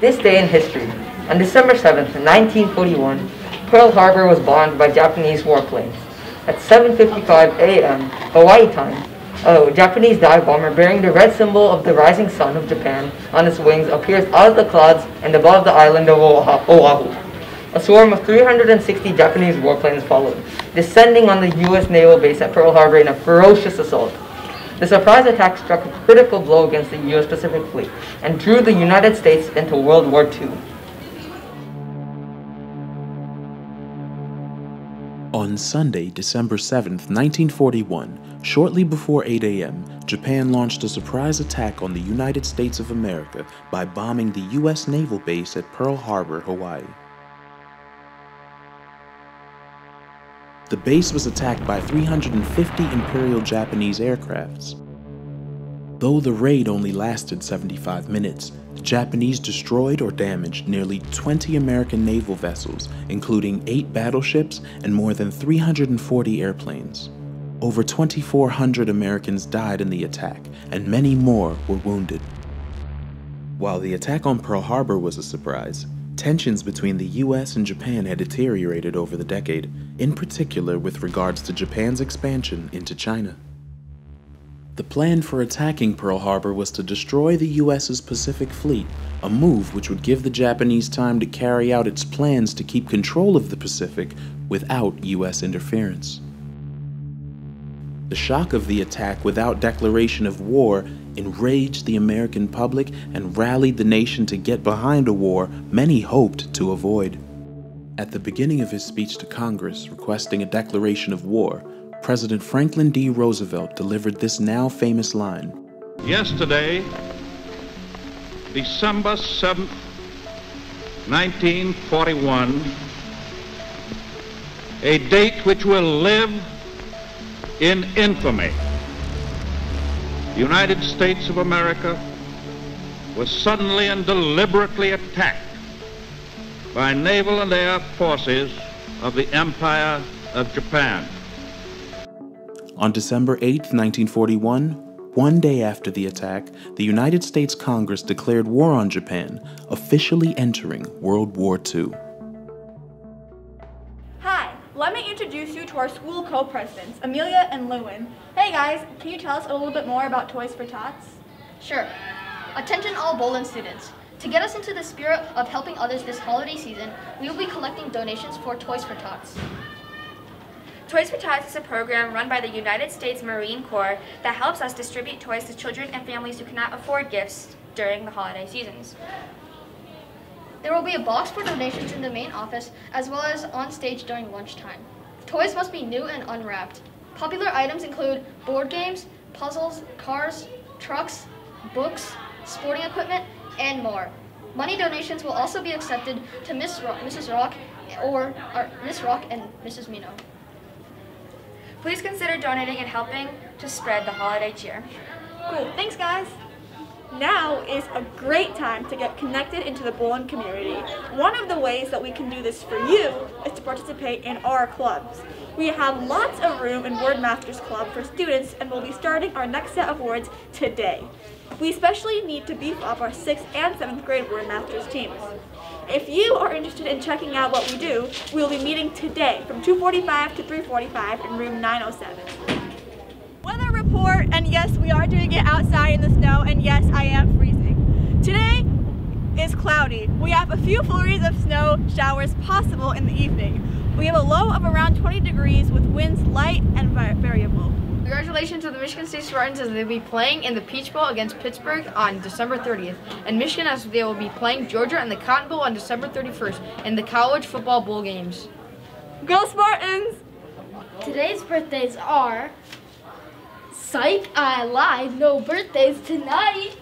This day in history, on December 7th, 1941, Pearl Harbor was bombed by Japanese warplanes. At 7:55 a.m. Hawaii time, a Japanese dive bomber bearing the red symbol of the rising sun of Japan on its wings appears out of the clouds and above the island of Oahu. A swarm of 360 Japanese warplanes followed, descending on the U.S. naval base at Pearl Harbor in a ferocious assault. The surprise attack struck a critical blow against the U.S. Pacific Fleet and drew the United States into World War II. On Sunday, December 7, 1941, shortly before 8 a.m., Japan launched a surprise attack on the United States of America by bombing the U.S. naval base at Pearl Harbor, Hawaii. The base was attacked by 350 Imperial Japanese aircrafts. Though the raid only lasted 75 minutes, the Japanese destroyed or damaged nearly 20 American naval vessels, including 8 battleships and more than 340 airplanes. Over 2,400 Americans died in the attack, and many more were wounded. While the attack on Pearl Harbor was a surprise, tensions between the US and Japan had deteriorated over the decade, in particular with regards to Japan's expansion into China. The plan for attacking Pearl Harbor was to destroy the US's Pacific Fleet, a move which would give the Japanese time to carry out its plans to keep control of the Pacific without US interference. The shock of the attack without declaration of war enraged the American public and rallied the nation to get behind a war many hoped to avoid. At the beginning of his speech to Congress requesting a declaration of war, President Franklin D. Roosevelt delivered this now famous line. Yesterday, December 7th, 1941, a date which will live in infamy. The United States of America was suddenly and deliberately attacked by naval and air forces of the Empire of Japan. On December 8, 1941, one day after the attack, the United States Congress declared war on Japan, officially entering World War II. Hi, let me introduce you to our school co-presidents, Amelia and Lewin. Hey guys, can you tell us a little bit more about Toys for Tots? Sure. Attention all Bolin students. To get us into the spirit of helping others this holiday season, we will be collecting donations for Toys for Tots. Toys for Tots is a program run by the United States Marine Corps that helps us distribute toys to children and families who cannot afford gifts during the holiday seasons. There will be a box for donations in the main office as well as on stage during lunchtime. Toys must be new and unwrapped. Popular items include board games, puzzles, cars, trucks, books, sporting equipment, and more. Money donations will also be accepted to Mrs. Rock or Miss Rock and Mrs. Mino. Please consider donating and helping to spread the holiday cheer. Cool, thanks guys! Now is a great time to get connected into the Bolin community. One of the ways that we can do this for you is to participate in our clubs. We have lots of room in Wordmasters Club for students and we'll be starting our next set of words today. We especially need to beef up our 6th and 7th grade Wordmasters teams. If you are interested in checking out what we do, we will be meeing today from 2:45 to 3:45 in room 907. Weather report, and yes, we are doing it outside in the snow, and yes, I am freezing. Today is cloudy. We have a few flurries of snow showers possible in the evening. We have a low of around 20 degrees with winds light and variable. Congratulations to the Michigan State Spartans as they'll be playing in the Peach Bowl against Pittsburgh on December 30th. And Michigan as they will be playing Georgia in the Cotton Bowl on December 31st in the College Football Bowl games. Go Spartans! Today's birthdays are... Psych, I lied, no birthdays tonight.